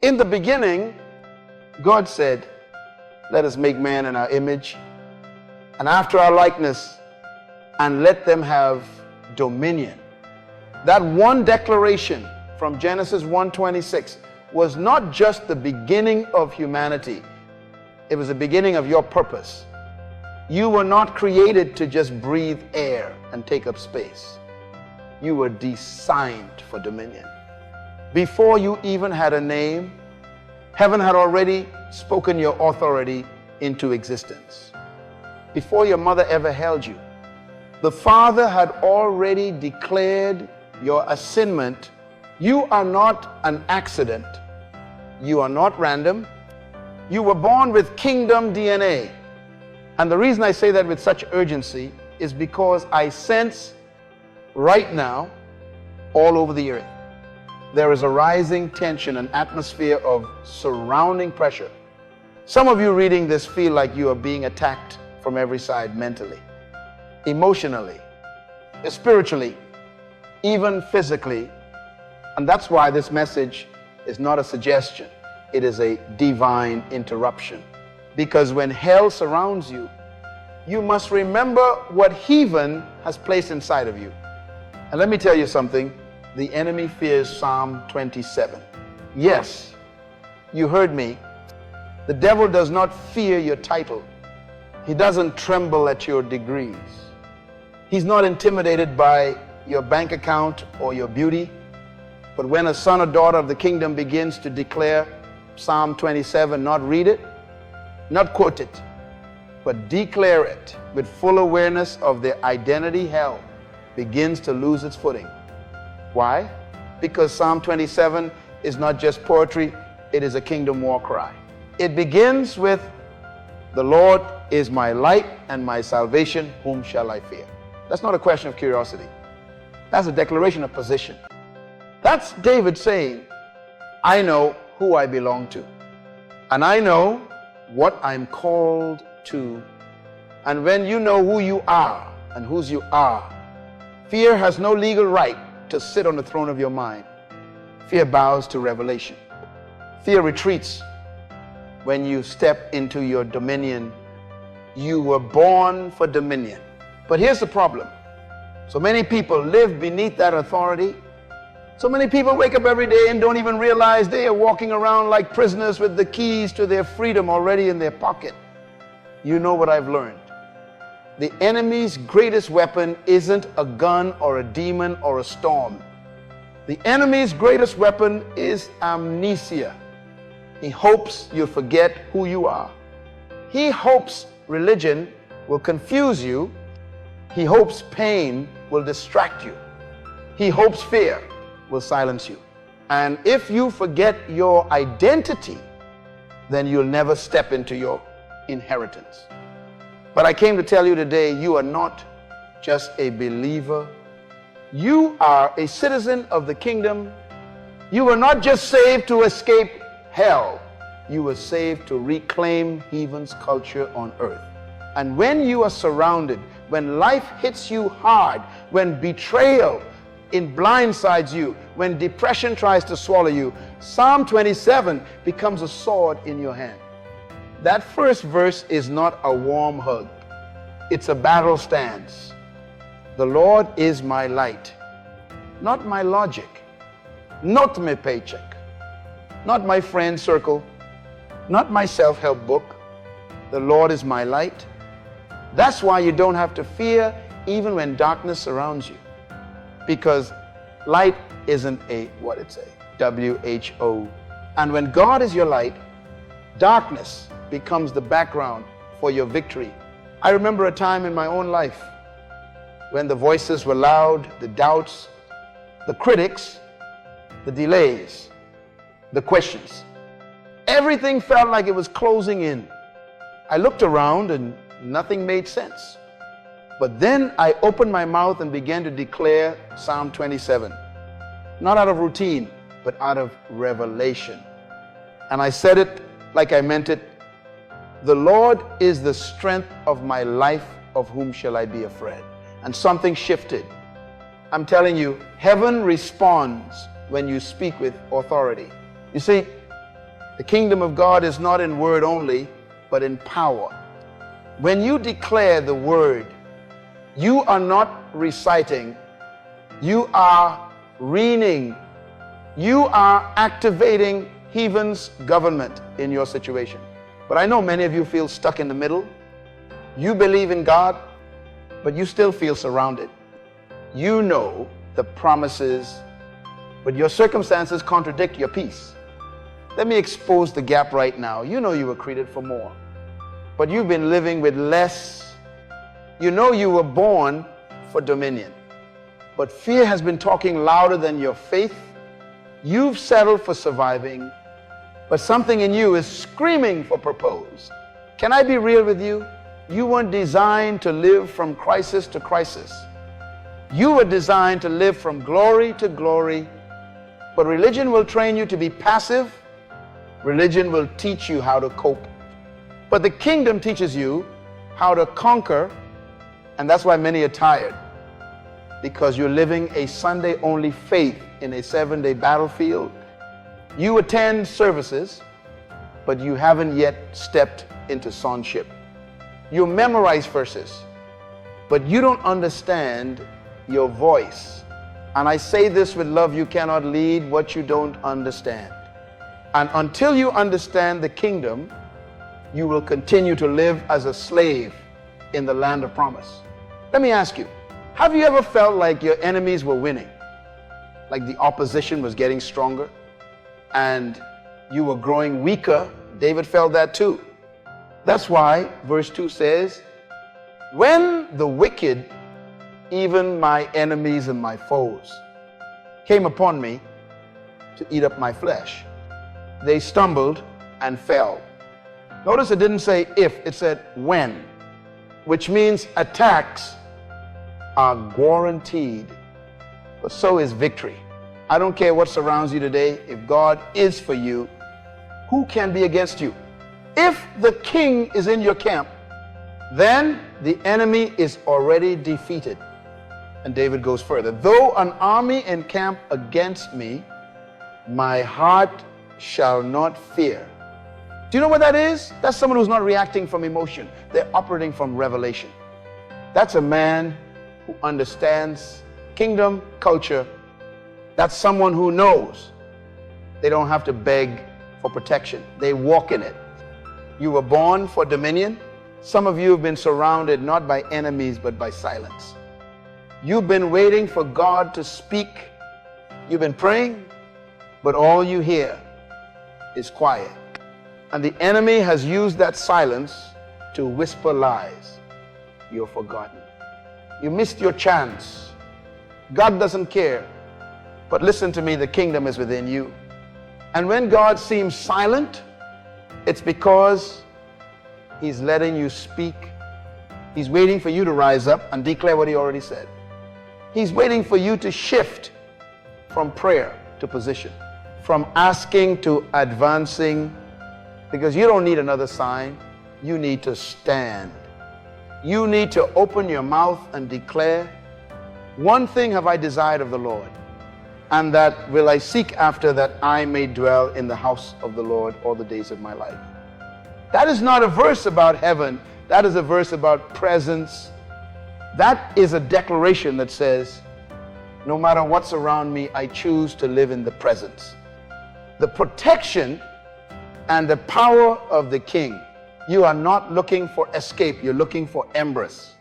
In the beginning, God said, let us make man in our image and after our likeness, and let them have dominion. That one declaration from Genesis 1:26 was not just the beginning of humanity. It was the beginning of your purpose. You were not created to just breathe air and take up space. You were designed for dominion. Before you even had a name, heaven had already spoken your authority into existence. Before your mother ever held you, the Father had already declared your assignment. You are not an accident. You are not random. You were born with kingdom DNA. And the reason I say that with such urgency is because I sense right now, all over the earth, there is a rising tension, an atmosphere of surrounding pressure. Some of you reading this feel like you are being attacked from every side, mentally, emotionally, spiritually, even physically. And that's why this message is not a suggestion. It is a divine interruption. Because when hell surrounds you, you must remember what heaven has placed inside of you. And let me tell you something. The enemy fears Psalm 27. Yes, you heard me. The devil does not fear your title. He doesn't tremble at your degrees. He's not intimidated by your bank account or your beauty. But when a son or daughter of the kingdom begins to declare Psalm 27, not read it, not quote it, but declare it with full awareness of their identity, hell begins to lose its footing. Why? Because Psalm 27 is not just poetry, it is a kingdom war cry. It begins with, the Lord is my light and my salvation, whom shall I fear? That's not a question of curiosity. That's a declaration of position. That's David saying, I know who I belong to, and I know what I'm called to. And when you know who you are and whose you are, fear has no legal right to sit on the throne of your mind. Fear bows to revelation. Fear retreats when you step into your dominion. You were born for dominion. But here's the problem. So many people live beneath that authority. So many people wake up every day and don't even realize they are walking around like prisoners with the keys to their freedom already in their pocket. You know what I've learned. The enemy's greatest weapon isn't a gun or a demon or a storm. The enemy's greatest weapon is amnesia. He hopes you'll forget who you are. He hopes religion will confuse you. He hopes pain will distract you. He hopes fear will silence you. And if you forget your identity, then you'll never step into your inheritance. But I came to tell you today, you are not just a believer. You are a citizen of the kingdom. You were not just saved to escape hell. You were saved to reclaim heaven's culture on earth. And when you are surrounded, when life hits you hard, when betrayal blindsides you, when depression tries to swallow you, Psalm 27 becomes a sword in your hand. That first verse is not a warm hug. It's a battle stance. The Lord is my light, not my logic, not my paycheck, not my friend circle, not my self-help book. The Lord is my light. That's why you don't have to fear even when darkness surrounds you. Because light isn't a, what it's a, W-H-O. And when God is your light, darkness becomes the background for your victory. I remember a time in my own life when the voices were loud, the doubts, the critics, the delays, the questions. Everything felt like it was closing in. I looked around and nothing made sense. But then I opened my mouth and began to declare Psalm 27. Not out of routine, but out of revelation. And I said it like I meant it. The Lord is the strength of my life, of whom shall I be afraid? And something shifted. I'm telling you, heaven responds when you speak with authority. You see, The kingdom of God is not in word only, but in power. When you declare the word, you are not reciting, you are reigning, you are activating heaven's government in your situation. But I know many of you feel stuck in the middle. You believe in God, but you still feel surrounded. You know the promises, but your circumstances contradict your peace. Let me expose the gap right now. You know you were created for more, but you've been living with less. You know you were born for dominion, but fear has been talking louder than your faith. You've settled for surviving, but something in you is screaming for purpose. Can I be real with you? You weren't designed to live from crisis to crisis. You were designed to live from glory to glory. But religion will train you to be passive. Religion will teach you how to cope. But the kingdom teaches you how to conquer, and that's why many are tired, because you're living a Sunday-only faith in a 7-day battlefield. You attend services, but you haven't yet stepped into sonship. You memorize verses, but you don't understand your voice. And I say this with love: you cannot lead what you don't understand. And until you understand the kingdom, you will continue to live as a slave in the land of promise. Let me ask you, have you ever felt like your enemies were winning? Like the opposition was getting stronger and you were growing weaker? David felt that too. That's why verse 2 says, when the wicked, even my enemies and my foes, came upon me to eat up my flesh, they stumbled and fell. Notice it didn't say if, it said when, which means attacks are guaranteed, but so is victory. I don't care what surrounds you today. If God is for you, who can be against you? If the king is in your camp, then the enemy is already defeated. And David goes further. Though an army encamp against me, my heart shall not fear. Do you know what that is? That's someone who's not reacting from emotion. They're operating from revelation. That's a man who understands kingdom culture. That's someone who knows they don't have to beg for protection. They walk in it. You were born for dominion. Some of you have been surrounded not by enemies, but by silence. You've been waiting for God to speak. You've been praying, but all you hear is quiet. And the enemy has used that silence to whisper lies. You're forgotten. You missed your chance. God doesn't care. But listen to me, the kingdom is within you. And when God seems silent, it's because He's letting you speak. He's waiting for you to rise up and declare what He already said. He's waiting for you to shift from prayer to position, from asking to advancing, because you don't need another sign. You need to stand. You need to open your mouth and declare, one thing have I desired of the Lord, and that will I seek after, that I may dwell in the house of the Lord all the days of my life. That is not a verse about heaven. That is a verse about presence. That is a declaration that says, no matter what's around me, I choose to live in the presence. The protection and the power of the King. You are not looking for escape. You're looking for embrace.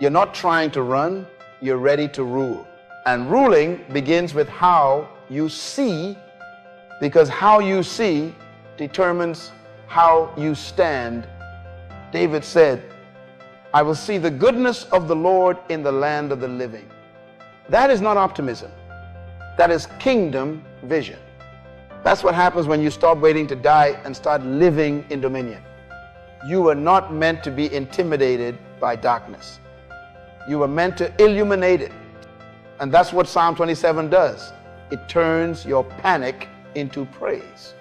You're not trying to run. You're ready to rule. And ruling begins with how you see, because how you see determines how you stand. David said, I will see the goodness of the Lord in the land of the living. That is not optimism. That is kingdom vision. That's what happens when you stop waiting to die and start living in dominion. You were not meant to be intimidated by darkness. You were meant to illuminate it. And that's what Psalm 27 does. It turns your panic into praise,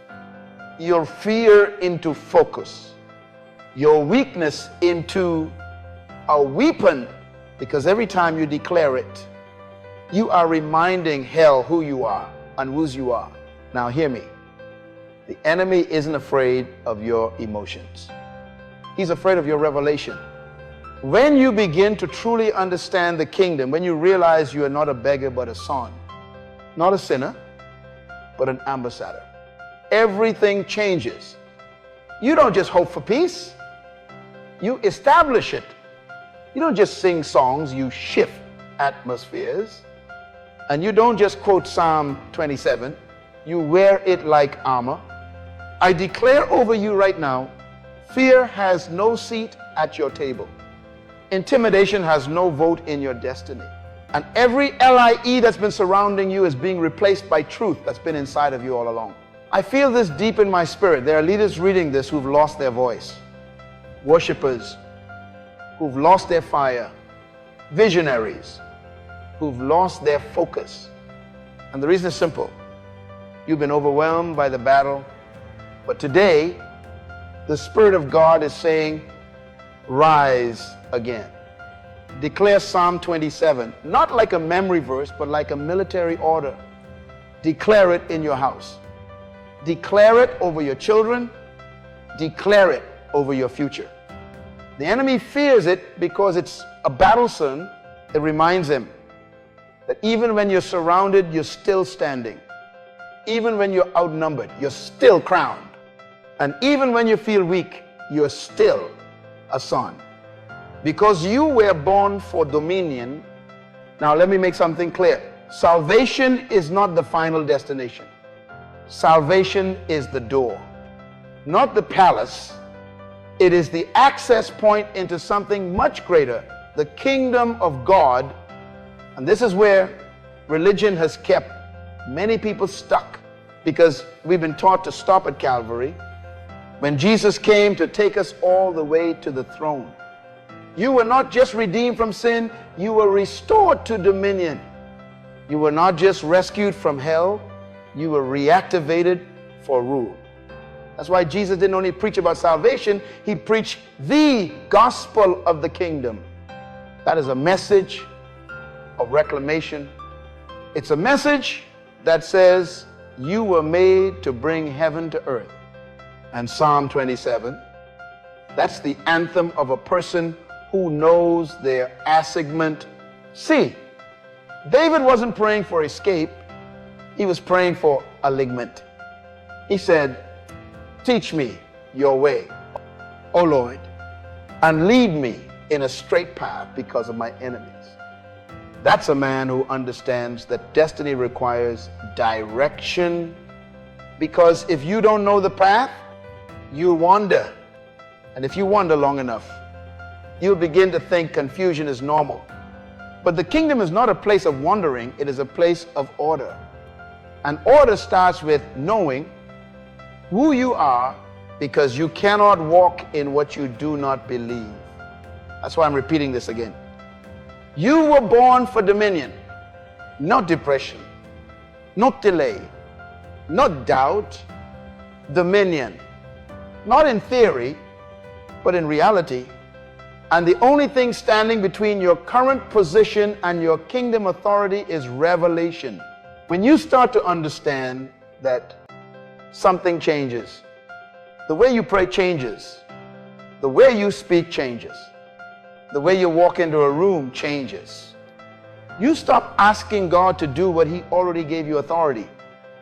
your fear into focus, your weakness into a weapon, because every time you declare it, you are reminding hell who you are and whose you are. Now hear me. The enemy isn't afraid of your emotions. He's afraid of your revelation. When you begin to truly understand the kingdom, when you realize you are not a beggar but a son, not a sinner, but an ambassador, everything changes. You don't just hope for peace, you establish it. You don't just sing songs, you shift atmospheres. And you don't just quote Psalm 27, you wear it like armor. I declare over you right now, fear has no seat at your table. Intimidation has no vote in your destiny. And every LIE that's been surrounding you is being replaced by truth that's been inside of you all along. I feel this deep in my spirit. There are leaders reading this who've lost their voice. Worshippers who've lost their fire. Visionaries who've lost their focus. And the reason is simple. You've been overwhelmed by the battle. But today, the Spirit of God is saying, rise again. Declare Psalm 27, not like a memory verse, but like a military order. Declare it in your house. Declare it over your children. Declare it over your future. The enemy fears it because it's a battle son. It reminds him that even when you're surrounded, you're still standing. Even when you're outnumbered, you're still crowned. And even when you feel weak, you're still a son. Because you were born for dominion. Now let me make something clear. Salvation is not the final destination. Salvation is the door, not the palace. It is the access point into something much greater, the kingdom of God. And this is where religion has kept many people stuck, because we've been taught to stop at Calvary, when Jesus came to take us all the way to the throne. You were not just redeemed from sin, you were restored to dominion. You were not just rescued from hell, you were reactivated for rule. That's why Jesus didn't only preach about salvation, he preached the gospel of the kingdom. That is a message of reclamation. It's a message that says you were made to bring heaven to earth. And Psalm 27, that's the anthem of a person who knows their assignment. See, David wasn't praying for escape, he was praying for alignment. He said, teach me your way, O Lord, and lead me in a straight path because of my enemies. That's a man who understands that destiny requires direction, because if you don't know the path, you wander. And if you wander long enough, you'll begin to think confusion is normal. But the kingdom is not a place of wandering, it is a place of order. And order starts with knowing who you are, because you cannot walk in what you do not believe. That's why I'm repeating this again. You were born for dominion, not depression, not delay, not doubt, dominion. Not in theory, but in reality. And the only thing standing between your current position and your kingdom authority is revelation. When you start to understand that something changes, the way you pray changes, the way you speak changes, the way you walk into a room changes. You stop asking God to do what he already gave you authority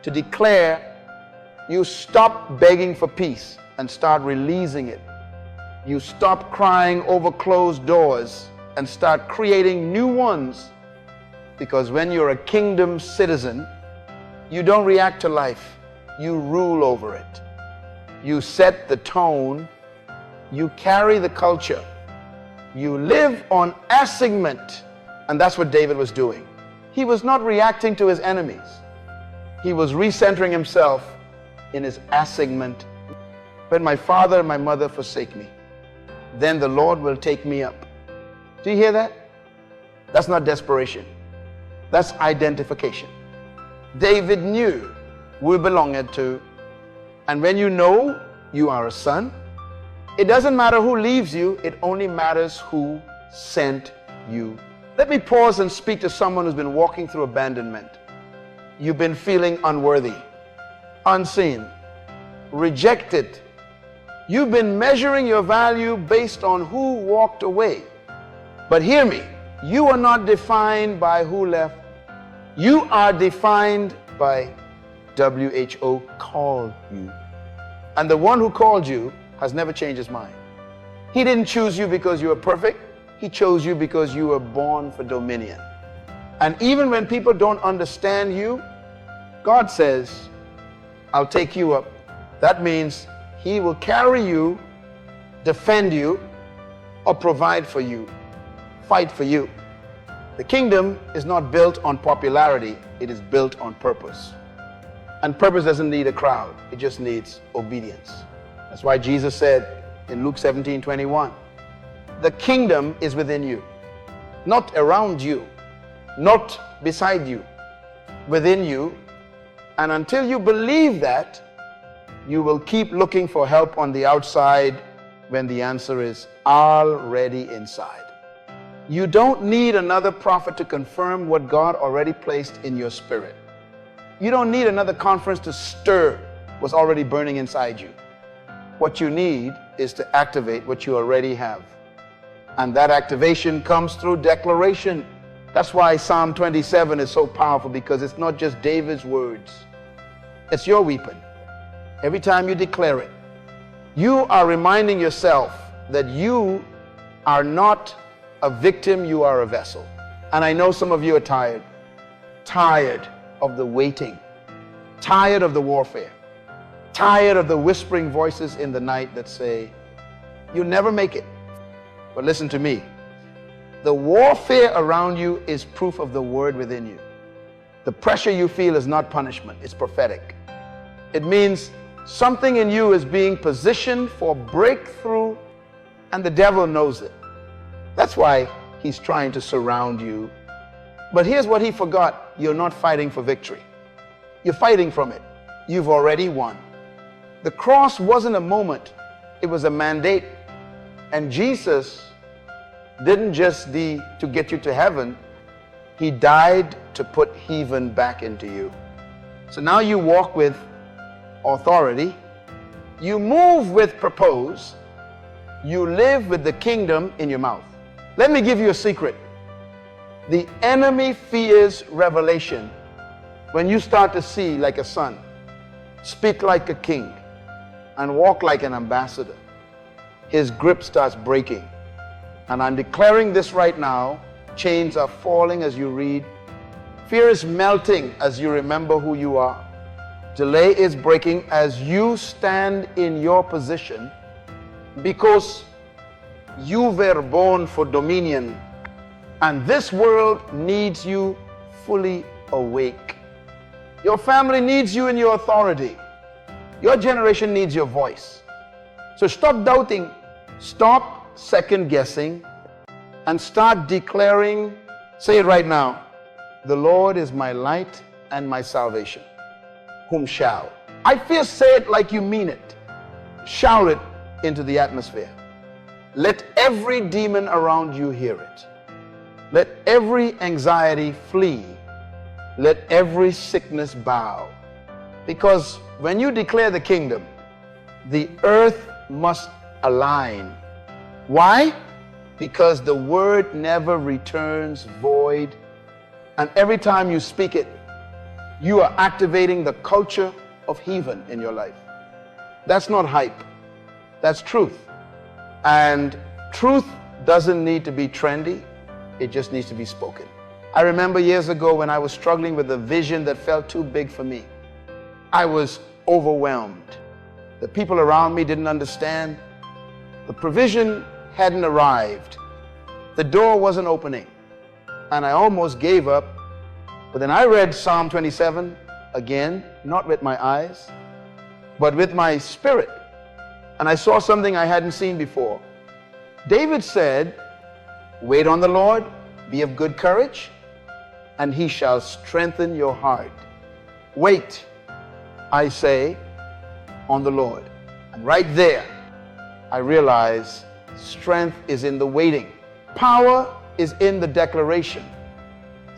to declare. You stop begging for peace and start releasing it. You stop crying over closed doors and start creating new ones. Because when you're a kingdom citizen, you don't react to life, you rule over it. You set the tone, you carry the culture, you live on assignment. And that's what David was doing. He was not reacting to his enemies. He was recentering himself in his assignment. When my father and my mother forsake me, then the Lord will take me up. Do you hear that? That's not desperation. That's identification. David knew who he belonged to. And when you know you are a son, it doesn't matter who leaves you, it only matters who sent you. Let me pause and speak to someone who's been walking through abandonment. You've been feeling unworthy, unseen, rejected. You've been measuring your value based on who walked away. But hear me, you are not defined by who left. You are defined by WHO called you. And the one who called you has never changed his mind. He didn't choose you because you were perfect. He chose you because you were born for dominion. And even when people don't understand you, God says, I'll take you up. That means He will carry you, defend you, or provide for you, fight for you. The kingdom is not built on popularity, it is built on purpose. And purpose doesn't need a crowd, it just needs obedience. That's why Jesus said in Luke 17:21, the kingdom is within you, not around you, not beside you, within you. And until you believe that, you will keep looking for help on the outside when the answer is already inside. You don't need another prophet to confirm what God already placed in your spirit. You don't need another conference to stir what's already burning inside you. What you need is to activate what you already have. And that activation comes through declaration. That's why Psalm 27 is so powerful, because it's not just David's words. It's your weapon. Every time you declare it, you are reminding yourself that you are not a victim, you are a vessel. And I know some of you are tired of the waiting, tired of the warfare, tired of the whispering voices in the night that say, you'll never make it. But listen to me. The warfare around you is proof of the word within you. The pressure you feel is not punishment, it's prophetic. It means something in you is being positioned for breakthrough, and the devil knows it. That's why he's trying to surround you. But here's what he forgot. You're not fighting for victory. You're fighting from it. You've already won. The cross wasn't a moment, it was a mandate. And Jesus didn't just to get you to heaven, He died to put heaven back into you. So now you walk with authority, you move with purpose, you live with the kingdom in your mouth. Let me give you a secret. The enemy fears revelation. When you start to see like a son, speak like a king, and walk like an ambassador, his grip starts breaking. And I'm declaring this right now. Chains are falling as you read. Fear is melting as you remember who you are. Delay is breaking as you stand in your position, because you were born for dominion, and this world needs you fully awake. Your family needs you in your authority. Your generation needs your voice. So stop doubting, stop second guessing, and start declaring. Say it right now. The Lord is my light and my salvation. Whom shall? I feel, say it like you mean it. Shout it into the atmosphere. Let every demon around you hear it. Let every anxiety flee. Let every sickness bow. Because when you declare the kingdom, the earth must align. Why? Because the word never returns void. And every time you speak it, you are activating the culture of heaven in your life. That's not hype. That's truth. And truth doesn't need to be trendy. It just needs to be spoken. I remember years ago when I was struggling with a vision that felt too big for me. I was overwhelmed. The people around me didn't understand. The provision hadn't arrived. The door wasn't opening. And I almost gave up. But then I read Psalm 27 again, not with my eyes, but with my spirit. And I saw something I hadn't seen before. David said, wait on the Lord, be of good courage, and He shall strengthen your heart. Wait, I say, on the Lord. And right there, I realize strength is in the waiting. Power is in the declaration.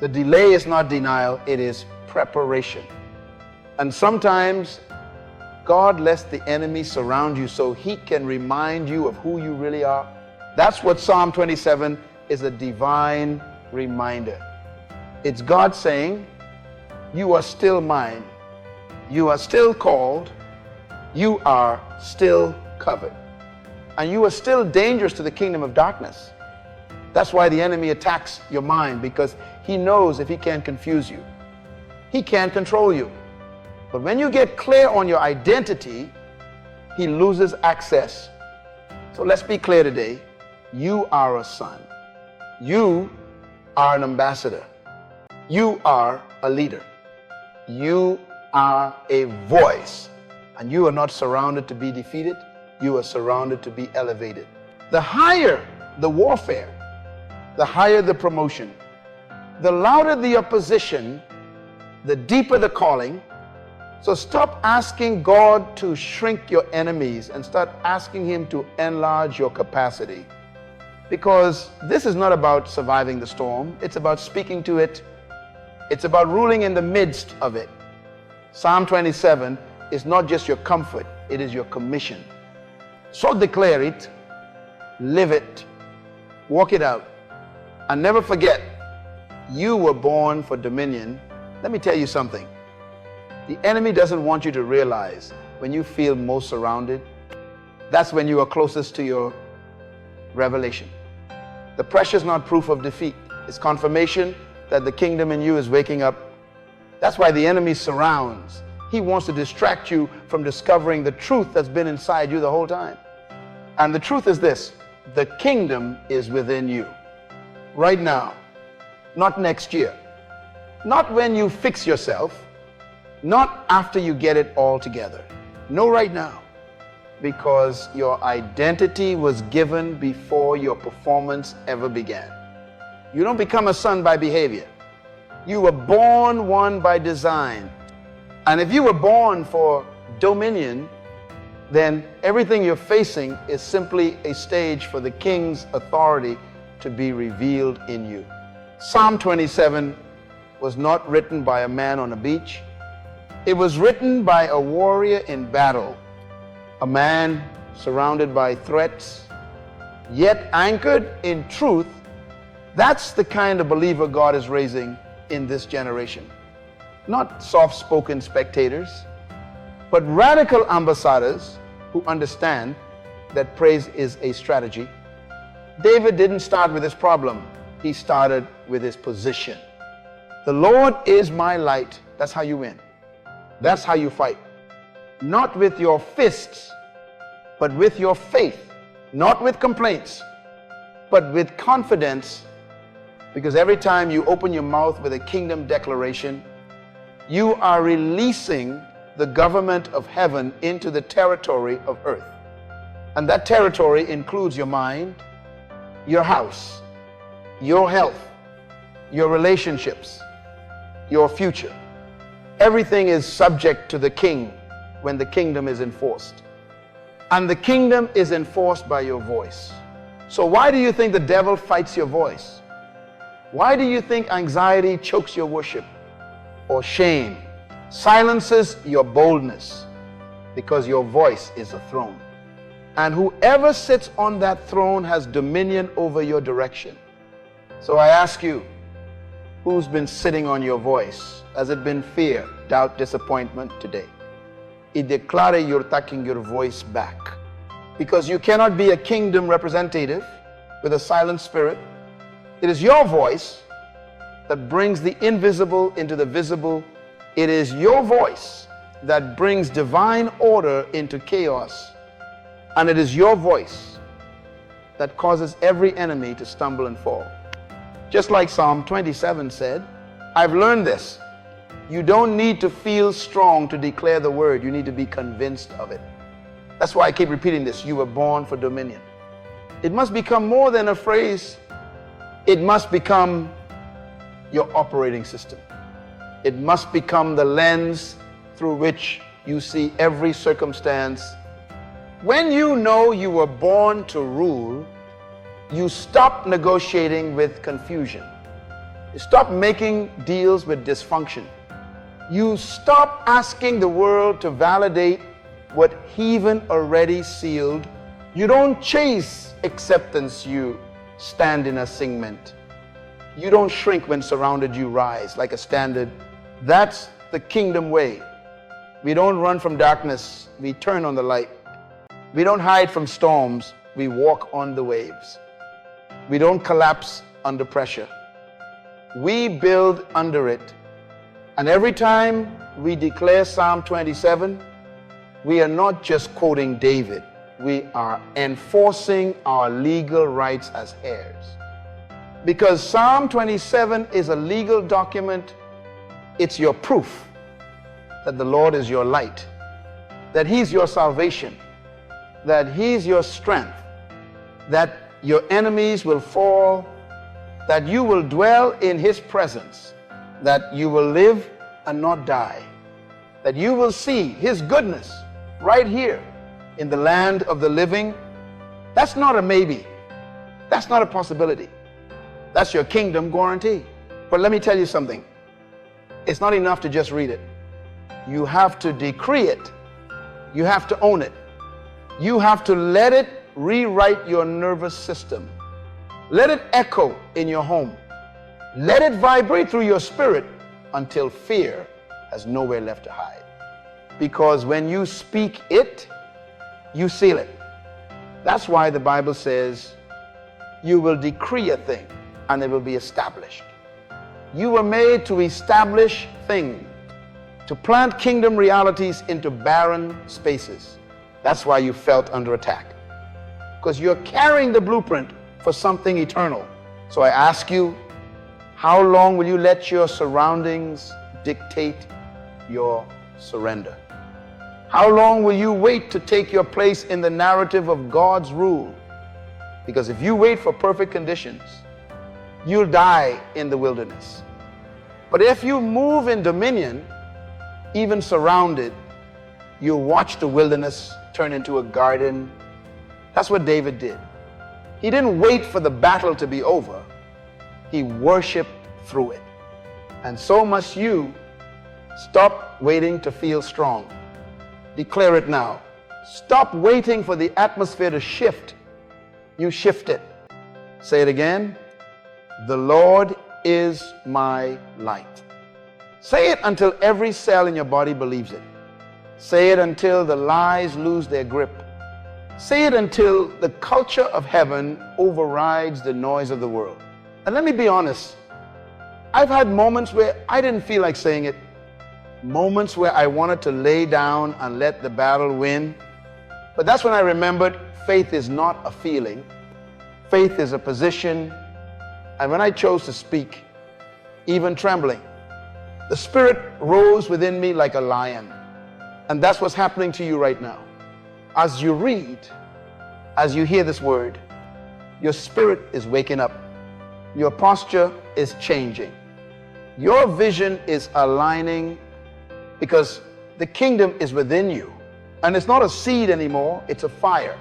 The delay is not denial, it is preparation. And sometimes God lets the enemy surround you so he can remind you of who you really are. That's what Psalm 27 is, a divine reminder. It's God saying, you are still mine. You are still called. You are still covered. And you are still dangerous to the kingdom of darkness. That's why the enemy attacks your mind, because he knows if he can't confuse you, he can't control you. But when you get clear on your identity, he loses access. So let's be clear today. You are a son. You are an ambassador. You are a leader. You are a voice. And you are not surrounded to be defeated. You are surrounded to be elevated. The higher the warfare, the higher the promotion, the louder the opposition, the deeper the calling. So stop asking God to shrink your enemies and start asking him to enlarge your capacity. Because this is not about surviving the storm. It's about speaking to it. It's about ruling in the midst of it. Psalm 27 is not just your comfort, it is your commission. So declare it, live it, walk it out, and never forget, you were born for dominion. Let me tell you something. The enemy doesn't want you to realize when you feel most surrounded, that's when you are closest to your revelation. The pressure is not proof of defeat. It's confirmation that the kingdom in you is waking up. That's why the enemy surrounds. He wants to distract you from discovering the truth that's been inside you the whole time. And the truth is this: the kingdom is within you. Right now, not next year, not when you fix yourself, not after you get it all together. No, right now. Because your identity was given before your performance ever began. You don't become a son by behavior. You were born one by design. And if you were born for dominion, then everything you're facing is simply a stage for the king's authority to be revealed in you. Psalm 27 was not written by a man on a beach. It was written by a warrior in battle, a man surrounded by threats, yet anchored in truth. That's the kind of believer God is raising in this generation. Not soft-spoken spectators, but radical ambassadors who understand that praise is a strategy. David didn't start with his problem. He started with his position. The Lord is my light. That's how you win. That's how you fight. Not with your fists, but with your faith. Not with complaints, but with confidence. Because every time you open your mouth with a kingdom declaration, you are releasing the government of heaven into the territory of earth. And that territory includes your mind, your house, your health, your relationships, your future. Everything is subject to the king when the kingdom is enforced. And the kingdom is enforced by your voice. So why do you think the devil fights your voice? Why do you think anxiety chokes your worship? Or shame silences your boldness? Because your voice is a throne. And whoever sits on that throne has dominion over your direction. So I ask you, who's been sitting on your voice? Has it been fear, doubt, disappointment today? I declare you're taking your voice back. Because you cannot be a kingdom representative with a silent spirit. It is your voice that brings the invisible into the visible. It is your voice that brings divine order into chaos. And it is your voice that causes every enemy to stumble and fall. Just like Psalm 27 said, I've learned this. You don't need to feel strong to declare the word. You need to be convinced of it. That's why I keep repeating this. You were born for dominion. It must become more than a phrase. It must become your operating system. It must become the lens through which you see every circumstance. When you know you were born to rule, you stop negotiating with confusion. You stop making deals with dysfunction. You stop asking the world to validate what heaven already sealed. You don't chase acceptance, you stand in assignment. You don't shrink when surrounded, you rise like a standard. That's the kingdom way. We don't run from darkness, we turn on the light. We don't hide from storms, we walk on the waves. We don't collapse under pressure. We build under it. And every time we declare Psalm 27, we are not just quoting David, we are enforcing our legal rights as heirs. Because Psalm 27 is a legal document. It's your proof that the Lord is your light, that He's your salvation, that He's your strength, that your enemies will fall, that you will dwell in His presence, that you will live and not die, that you will see His goodness right here in the land of the living. That's not a maybe. That's not a possibility. That's your kingdom guarantee. But let me tell you something. It's not enough to just read it. You have to decree it. You have to own it. You have to let it rewrite your nervous system. Let it echo in your home. Let it vibrate through your spirit until fear has nowhere left to hide. Because when you speak it, you seal it. That's why the Bible says you will decree a thing and it will be established. You were made to establish things, to plant kingdom realities into barren spaces. That's why you felt under attack. Because you're carrying the blueprint for something eternal. So I ask you, how long will you let your surroundings dictate your surrender? How long will you wait to take your place in the narrative of God's rule? Because if you wait for perfect conditions, you'll die in the wilderness. But if you move in dominion, even surrounded, you'll watch the wilderness turn into a garden. That's what David did. He didn't wait for the battle to be over. He worshiped through it. And so must you. Stop waiting to feel strong. Declare it now. Stop waiting for the atmosphere to shift. You shift it. Say it again. The Lord is my light. Say it until every cell in your body believes it. Say it until the lies lose their grip. Say it until the culture of heaven overrides the noise of the world. And let me be honest, I've had moments where I didn't feel like saying it. Moments where I wanted to lay down and let the battle win. But that's when I remembered faith is not a feeling. Faith is a position. And when I chose to speak, even trembling, the Spirit rose within me like a lion. And that's what's happening to you right now. As you read, as you hear this word, your spirit is waking up. Your posture is changing. Your vision is aligning because the kingdom is within you. And it's not a seed anymore, it's a fire.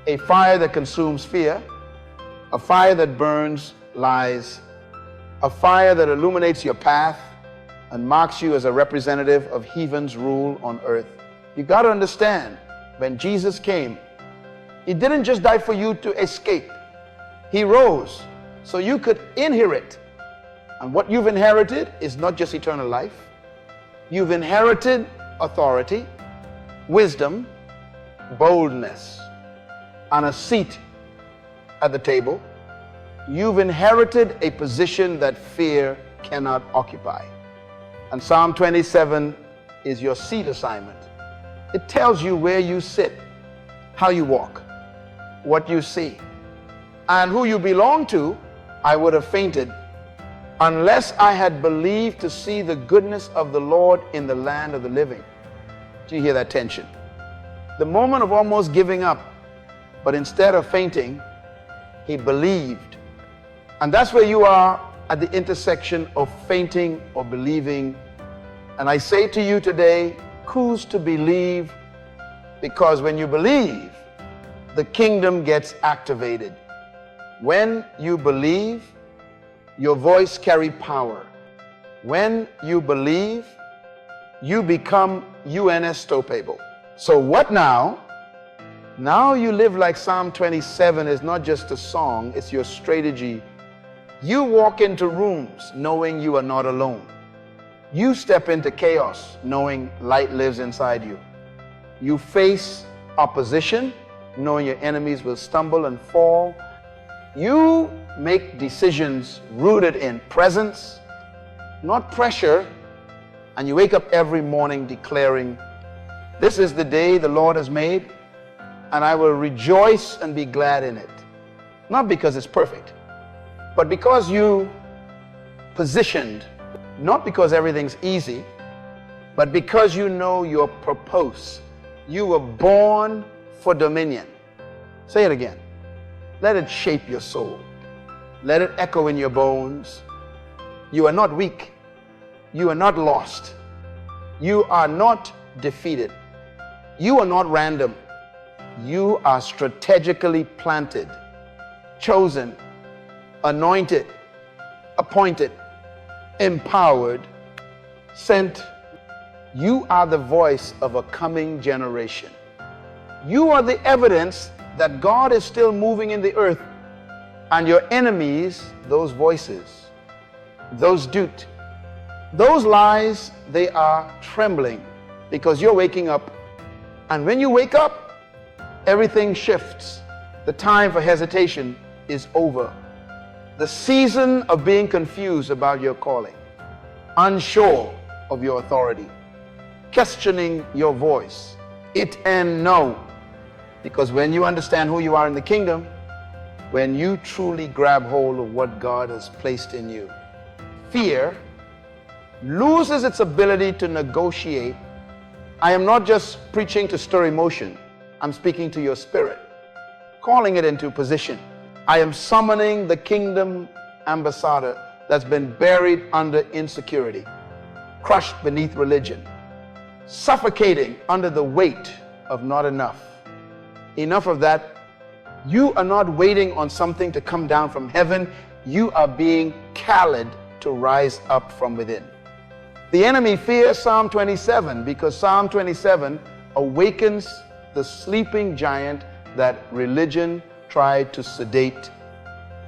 A fire that consumes fear, a fire that burns lies, a fire that illuminates your path and marks you as a representative of heaven's rule on earth. You got to understand, when Jesus came, He didn't just die for you to escape. He rose so you could inherit. And what you've inherited is not just eternal life. You've inherited authority, wisdom, boldness, and a seat at the table. You've inherited a position that fear cannot occupy. And Psalm 27 is your seat assignment. It tells you where you sit, how you walk, what you see, and who you belong to. I would have fainted unless I had believed to see the goodness of the Lord in the land of the living. Do you hear that tension? The moment of almost giving up, but instead of fainting, he believed. And that's where you are at the intersection of fainting or believing. And I say to you today, choose to believe, because when you believe, the kingdom gets activated. When you believe, your voice carries power. When you believe, you become unstoppable. So what now? Now you live like Psalm 27 is not just a song, it's your strategy. You walk into rooms knowing you are not alone. You step into chaos knowing light lives inside you. You face opposition knowing your enemies will stumble and fall. You make decisions rooted in presence, not pressure, and you wake up every morning declaring, "This is the day the Lord has made, and I will rejoice and be glad in it." Not because it's perfect, but because you positioned, not because everything's easy, but because you know your purpose. You were born for dominion. Say it again. Let it shape your soul. Let it echo in your bones. You are not weak. You are not lost. You are not defeated. You are not random. You are strategically planted, chosen, anointed, appointed, empowered, sent. You are the voice of a coming generation. You are the evidence that God is still moving in the earth, and your enemies, those voices, those doot, those lies, they are trembling because you're waking up. And when you wake up, everything shifts. The time for hesitation is over. The season of being confused about your calling, unsure of your authority, questioning your voice, it and no. Because when you understand who you are in the kingdom, when you truly grab hold of what God has placed in you, fear loses its ability to negotiate. I am not just preaching to stir emotion. I'm speaking to your spirit, calling it into position. I am summoning the kingdom ambassador that's been buried under insecurity, crushed beneath religion, suffocating under the weight of not enough. Enough of that. You are not waiting on something to come down from heaven. You are being called to rise up from within. The enemy fears Psalm 27 because Psalm 27 awakens the sleeping giant that religion tried to sedate.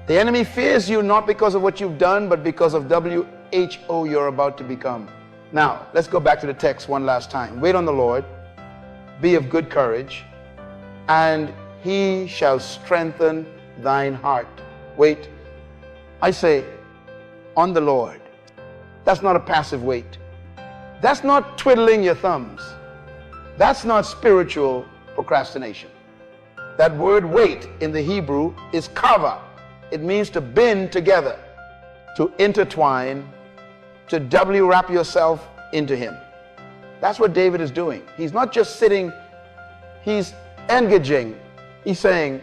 The enemy fears you not because of what you've done, but because of WHO you're about to become. Now, let's go back to the text one last time. Wait on the Lord, be of good courage, and he shall strengthen thine heart. Wait, I say, on the Lord. That's not a passive wait. That's not twiddling your thumbs. That's not spiritual procrastination. That word wait in the Hebrew is kava. It means to bind together, to intertwine, to doubly wrap yourself into him. That's what David is doing. He's not just sitting, he's engaging. He's saying,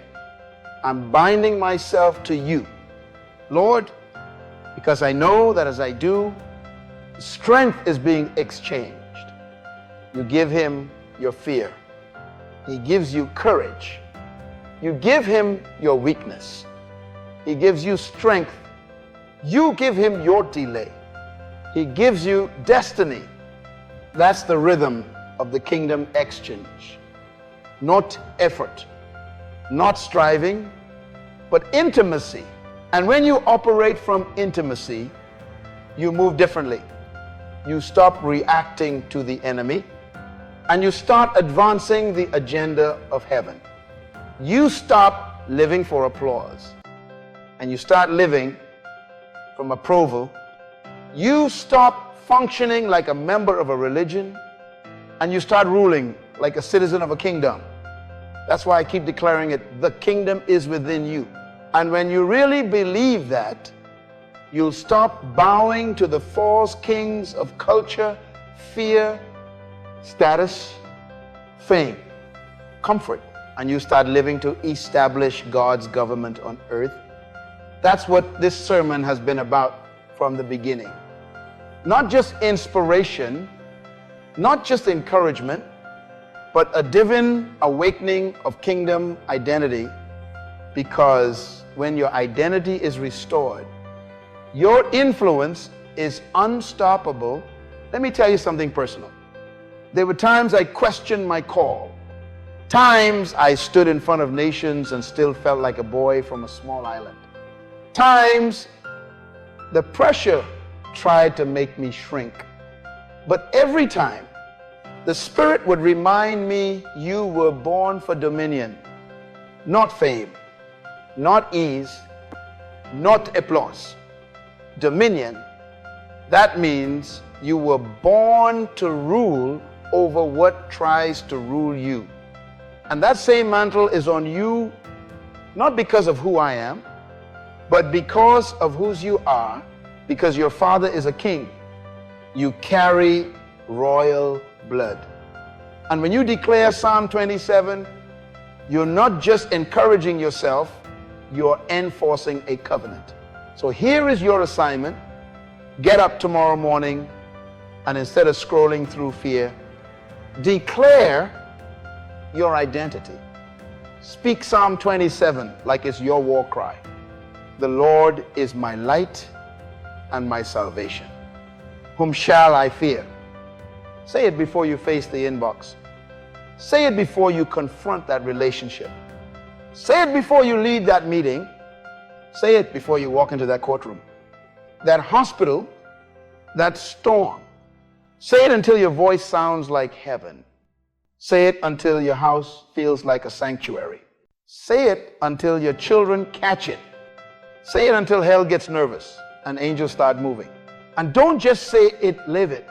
I'm binding myself to you, Lord, because I know that as I do, strength is being exchanged. You give him your fear. He gives you courage. You give him your weakness. He gives you strength. You give him your delay. He gives you destiny. That's the rhythm of the kingdom exchange. Not effort, not striving, but intimacy. And when you operate from intimacy, you move differently. You stop reacting to the enemy and you start advancing the agenda of heaven. You stop living for applause and you start living from approval. You stop functioning like a member of a religion and you start ruling like a citizen of a kingdom. That's why I keep declaring it, the kingdom is within you. And when you really believe that, you'll stop bowing to the false kings of culture, fear, status, fame, comfort, and you start living to establish God's government on earth. That's what this sermon has been about from the beginning. Not just inspiration, not just encouragement, but a divine awakening of kingdom identity, because when your identity is restored, your influence is unstoppable. Let me tell you something personal. There were times I questioned my call. Times I stood in front of nations and still felt like a boy from a small island. Times the pressure tried to make me shrink. But every time, the Spirit would remind me, you were born for dominion, not fame, not ease, not applause. Dominion, that means you were born to rule over what tries to rule you. And that same mantle is on you, not because of who I am, but because of whose you are, because your father is a king. You carry royal blood. And when you declare Psalm 27, you're not just encouraging yourself, you're enforcing a covenant. So here is your assignment. Get up tomorrow morning, and instead of scrolling through fear, declare your identity. Speak Psalm 27 like it's your war cry. The Lord is my light and my salvation. Whom shall I fear? Say it before you face the inbox. Say it before you confront that relationship. Say it before you lead that meeting. Say it before you walk into that courtroom, that hospital, that storm. Say it until your voice sounds like heaven. Say it until your house feels like a sanctuary. Say it until your children catch it. Say it until hell gets nervous and angels start moving. And don't just say it, live it.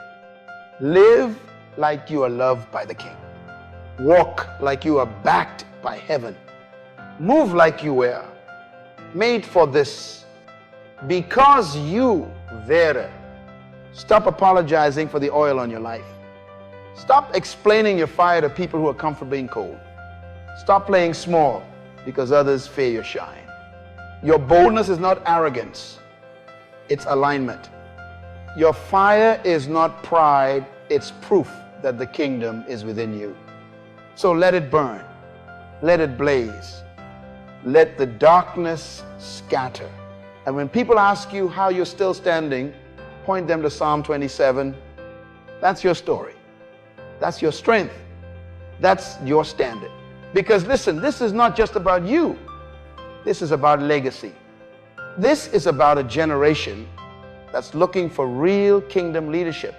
Live like you are loved by the King. Walk like you are backed by heaven. Move like you were made for this. Because you, Vera, stop apologizing for the oil on your life. Stop explaining your fire to people who are comfortable being cold. Stop playing small because others fear your shine. Your boldness is not arrogance, it's alignment. Your fire is not pride, it's proof that the kingdom is within you. So let it burn, let it blaze, let the darkness scatter. And when people ask you how you're still standing, point them to Psalm 27. That's your story. That's your strength. That's your standard. Because listen, this is not just about you. This is about legacy. This is about a generation that's looking for real kingdom leadership.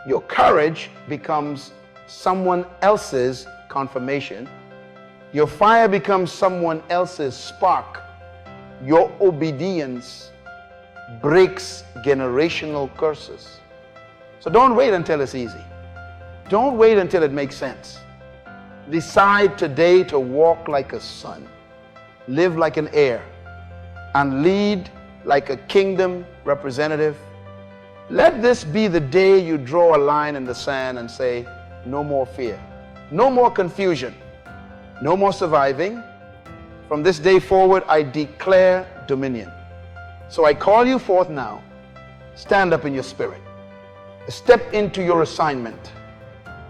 Your courage becomes someone else's confirmation. Your fire becomes someone else's spark. Your obedience breaks generational curses. So don't wait until it's easy. Don't wait until it makes sense. Decide today to walk like a son, live like an heir, and lead like a kingdom representative. Let this be the day you draw a line in the sand and say, no more fear, no more confusion, no more surviving. From this day forward, I declare dominion. So I call you forth now. Stand up in your spirit. Step into your assignment.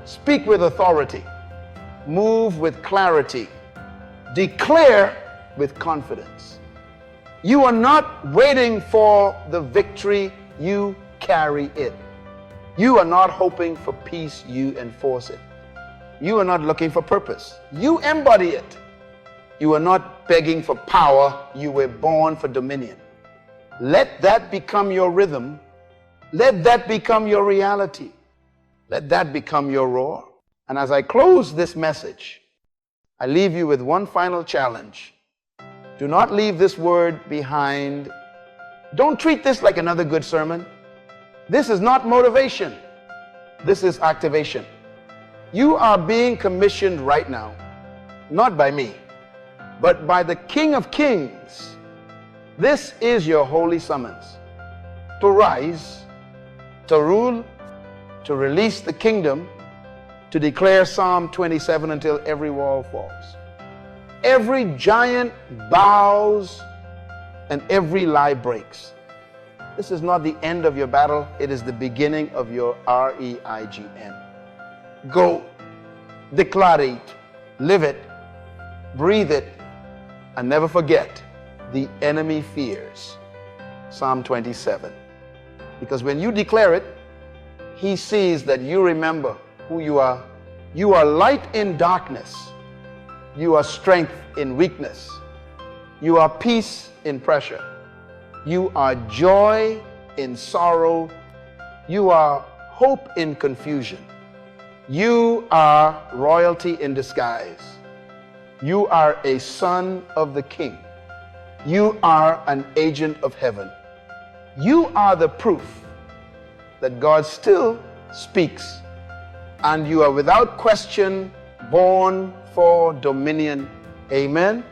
Speak with authority. Move with clarity. Declare with confidence. You are not waiting for the victory, you carry it. You are not hoping for peace, you enforce it. You are not looking for purpose, you embody it. You are not begging for power, you were born for dominion. Let that become your rhythm. Let that become your reality. Let that become your roar. And as I close this message, I leave you with one final challenge. Do not leave this word behind. Don't treat this like another good sermon. This is not motivation. This is activation. You are being commissioned right now, not by me, but by the King of Kings. This is your holy summons to rise, to rule, to release the kingdom, to declare Psalm 27 until every wall falls. Every giant bows and every lie breaks. This is not the end of your battle, it is the beginning of your REIGN. Go, declare it, live it, breathe it, and never forget, the enemy fears. Psalm 27. Because when you declare it, he sees that you remember who you are. You are light in darkness. You are strength in weakness. You are peace in pressure. You are joy in sorrow. You are hope in confusion. You are royalty in disguise. You are a son of the King. You are an agent of heaven. You are the proof that God still speaks, and you are without question born for dominion. Amen.